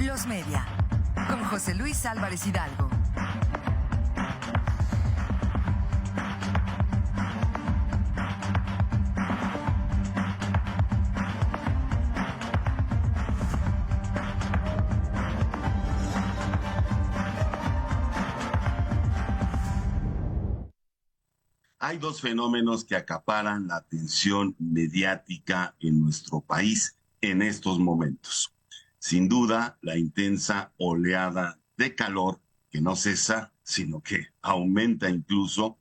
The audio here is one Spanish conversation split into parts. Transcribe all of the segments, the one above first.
Los Media, con José Luis Álvarez Hidalgo. Hay dos fenómenos que acaparan la atención mediática en nuestro país en estos momentos. Sin duda, la intensa oleada de calor que no cesa, sino que aumenta incluso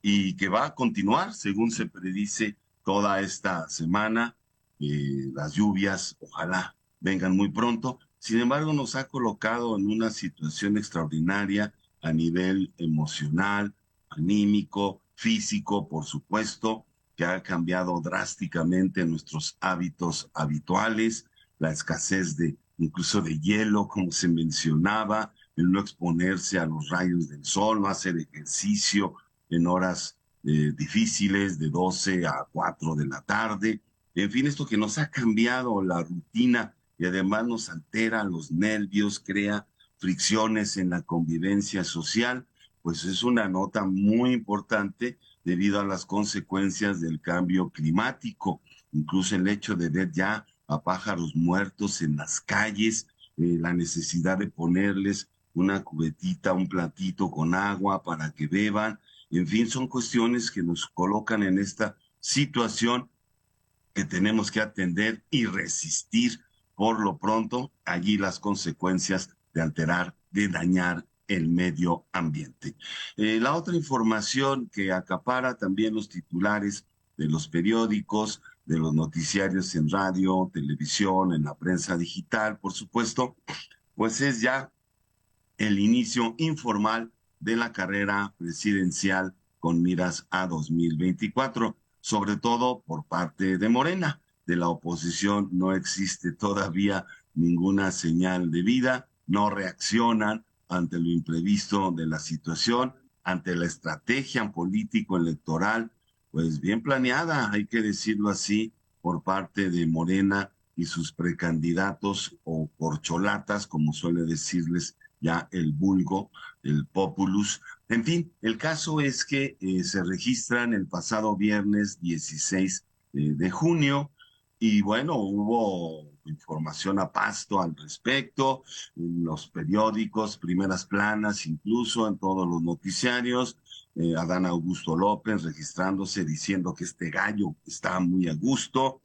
y que va a continuar, según se predice, toda esta semana. Las lluvias, ojalá vengan muy pronto. Sin embargo, nos ha colocado en una situación extraordinaria a nivel emocional, anímico, físico, por supuesto, que ha cambiado drásticamente nuestros hábitos habituales, la escasez de incluso de hielo, como se mencionaba, el no exponerse a los rayos del sol, no hacer ejercicio en horas difíciles de 12 a 4 de la tarde. En fin, esto que nos ha cambiado la rutina y además nos altera los nervios, crea fricciones en la convivencia social, pues es una nota muy importante debido a las consecuencias del cambio climático. Incluso el hecho de ver ya a pájaros muertos en las calles, la necesidad de ponerles una cubetita, un platito con agua para que beban. En fin, son cuestiones que nos colocan en esta situación que tenemos que atender y resistir por lo pronto allí las consecuencias de alterar, de dañar el medio ambiente. La otra información que acapara también los titulares de los periódicos, de los noticiarios en radio, televisión, en la prensa digital, por supuesto, pues es ya el inicio informal de la carrera presidencial con miras a 2024, sobre todo por parte de Morena. De la oposición no existe todavía ninguna señal de vida, no reaccionan ante lo imprevisto de la situación, ante la estrategia político-electoral, pues bien planeada, hay que decirlo así, por parte de Morena y sus precandidatos o corcholatas, como suele decirles ya el vulgo, el populus. En fin, el caso es que se registran el pasado viernes 16 de junio y bueno, hubo información a pasto al respecto, en los periódicos, primeras planas, incluso en todos los noticiarios. Adán Augusto López registrándose diciendo que este gallo está muy a gusto.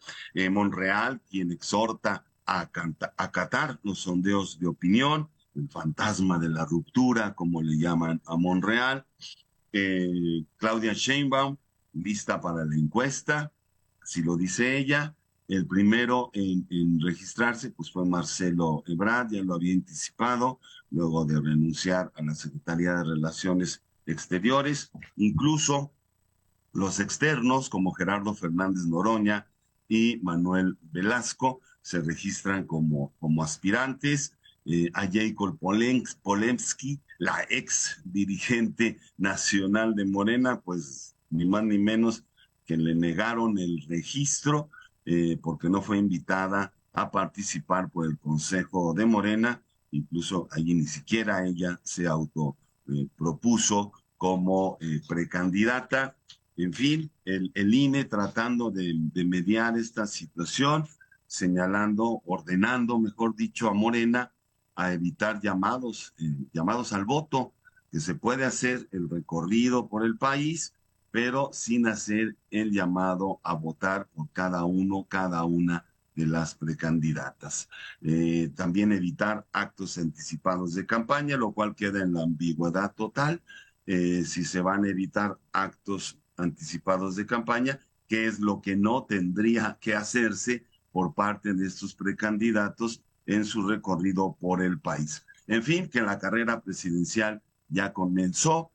Monreal, quien exhorta a acatar los sondeos de opinión, el fantasma de la ruptura, como le llaman a Monreal. Claudia Sheinbaum, lista para la encuesta, así lo dice ella. El primero en registrarse pues fue Marcelo Ebrard, ya lo había anticipado, luego de renunciar a la Secretaría de Relaciones Exteriores. Incluso los externos, como Gerardo Fernández Noroña y Manuel Velasco, se registran como aspirantes. A Jacob Polensky, la ex dirigente nacional de Morena, pues ni más ni menos que le negaron el registro porque no fue invitada a participar por el Consejo de Morena. Incluso allí ni siquiera ella se auto propuso como precandidata. En fin, el INE tratando de mediar esta situación, señalando, ordenando, mejor dicho, a Morena a evitar llamados al voto, que se puede hacer el recorrido por el país, pero sin hacer el llamado a votar por cada uno, cada una de las precandidatas. También evitar actos anticipados de campaña, lo cual queda en la ambigüedad total. Si se van a evitar actos anticipados de campaña, qué es lo que no tendría que hacerse por parte de estos precandidatos en su recorrido por el país. En fin, que la carrera presidencial ya comenzó,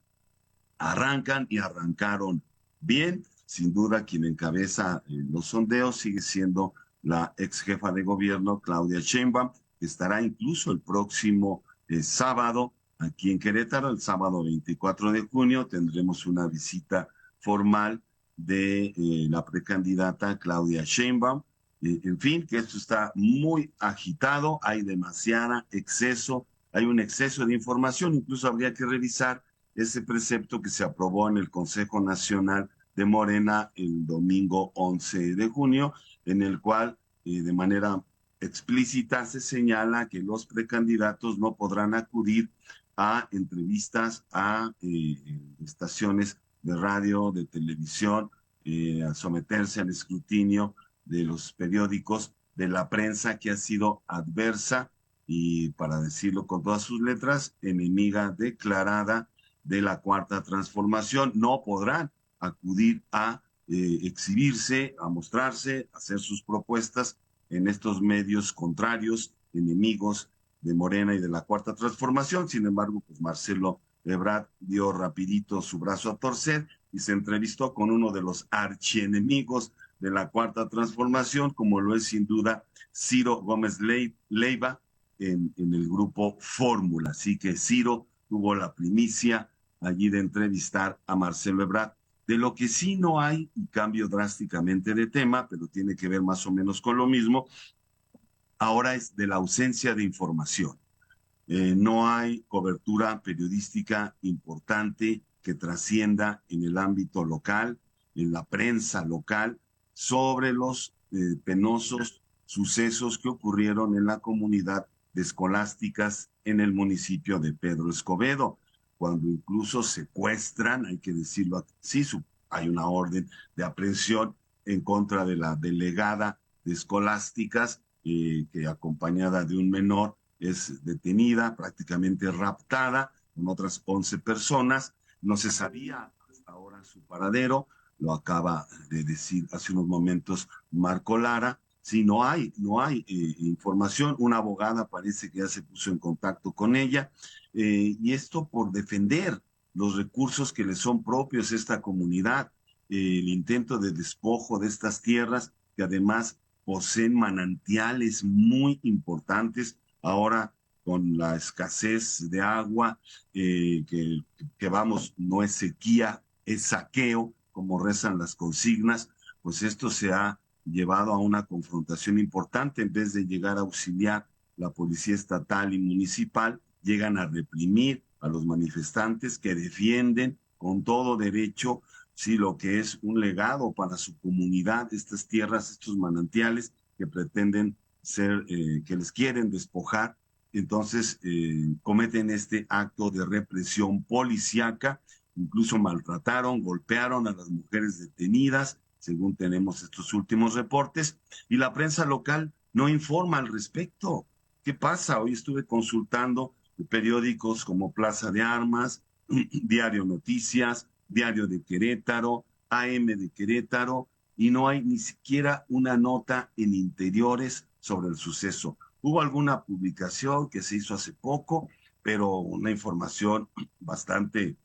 arrancan y arrancaron bien. Sin duda, quien encabeza los sondeos sigue siendo la ex jefa de gobierno, Claudia Sheinbaum, que estará incluso el próximo sábado aquí en Querétaro. El sábado 24 de junio tendremos una visita formal de la precandidata Claudia Sheinbaum En fin, que esto está muy agitado, hay demasiado exceso, hay un exceso de información, incluso habría que revisar ese precepto que se aprobó en el Consejo Nacional de Morena el domingo 11 de junio, en el cual de manera explícita se señala que los precandidatos no podrán acudir a entrevistas a estaciones de radio, de televisión, a someterse al escrutinio de los periódicos, de la prensa que ha sido adversa y, para decirlo con todas sus letras, enemiga declarada de la Cuarta Transformación. No podrán acudir a exhibirse, a mostrarse, a hacer sus propuestas en estos medios contrarios, enemigos de Morena y de la Cuarta Transformación. Sin embargo, pues Marcelo Ebrard dio rapidito su brazo a torcer y se entrevistó con uno de los archienemigos de la Cuarta Transformación, como lo es sin duda Ciro Gómez Leiva en el grupo Fórmula. Así que Ciro tuvo la primicia allí de entrevistar a Marcelo Ebrard. De lo que sí no hay, y cambio drásticamente de tema, pero tiene que ver más o menos con lo mismo, ahora es de la ausencia de información. No hay cobertura periodística importante que trascienda en el ámbito local, en la prensa local, sobre los penosos sucesos que ocurrieron en la comunidad de escolásticas en el municipio de Pedro Escobedo, cuando incluso secuestran, hay que decirlo así, hay una orden de aprehensión en contra de la delegada de escolásticas, que acompañada de un menor es detenida, prácticamente raptada, con otras 11 personas. No se sabía hasta ahora su paradero, lo acaba de decir hace unos momentos Marco Lara. Sí, no hay información. Una abogada parece que ya se puso en contacto con ella, y esto por defender los recursos que le son propios a esta comunidad, el intento de despojo de estas tierras que además poseen manantiales muy importantes. Ahora, con la escasez de agua, que vamos, no es sequía, es saqueo, como rezan las consignas, pues esto se ha llevado a una confrontación importante. En vez de llegar a auxiliar, la policía estatal y municipal llegan a reprimir a los manifestantes que defienden con todo derecho, sí, lo que es un legado para su comunidad, estas tierras, estos manantiales que pretenden ser, que les quieren despojar. Entonces cometen este acto de represión policíaca, incluso maltrataron, golpearon a las mujeres detenidas, según tenemos estos últimos reportes, y la prensa local no informa al respecto. ¿Qué pasa? Hoy estuve consultando periódicos como Plaza de Armas, Diario Noticias, Diario de Querétaro, AM de Querétaro, y no hay ni siquiera una nota en Interiores sobre el suceso. Hubo alguna publicación que se hizo hace poco, pero una información bastante,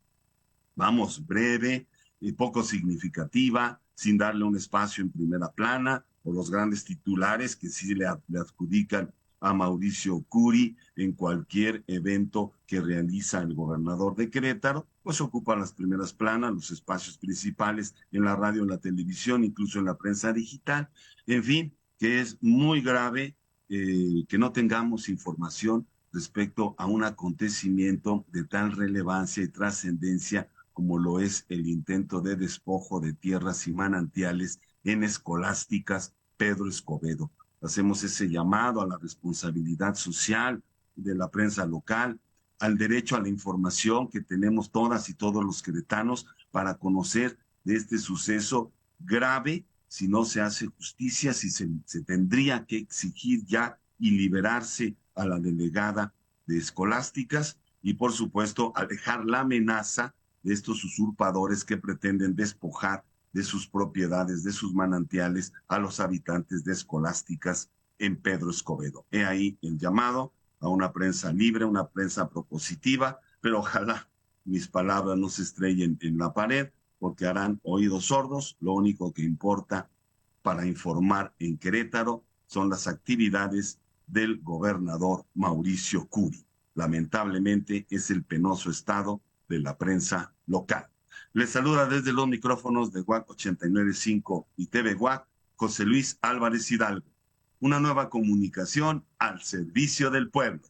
vamos, breve y poco significativa, sin darle un espacio en primera plana, o los grandes titulares que sí le adjudican a Mauricio Curi en cualquier evento que realiza el gobernador de Querétaro, pues ocupa las primeras planas, los espacios principales en la radio, en la televisión, incluso en la prensa digital. En fin, que es muy grave que no tengamos información respecto a un acontecimiento de tal relevancia y trascendencia como lo es el intento de despojo de tierras y manantiales en Escolásticas Pedro Escobedo. Hacemos ese llamado a la responsabilidad social de la prensa local, al derecho a la información que tenemos todas y todos los queretanos para conocer de este suceso grave. Si no se hace justicia, si se tendría que exigir ya y liberarse a la delegada de Escolásticas, y por supuesto alejar la amenaza de estos usurpadores que pretenden despojar de sus propiedades, de sus manantiales, a los habitantes de Escolásticas en Pedro Escobedo. He ahí el llamado a una prensa libre, una prensa propositiva, pero ojalá mis palabras no se estrellen en la pared, porque harán oídos sordos. Lo único que importa para informar en Querétaro son las actividades del gobernador Mauricio Curi. Lamentablemente es el penoso estado de la prensa local. Les saluda desde los micrófonos de WAC 89.5 y TV WAC, José Luis Álvarez Hidalgo. una nueva comunicación al servicio del pueblo.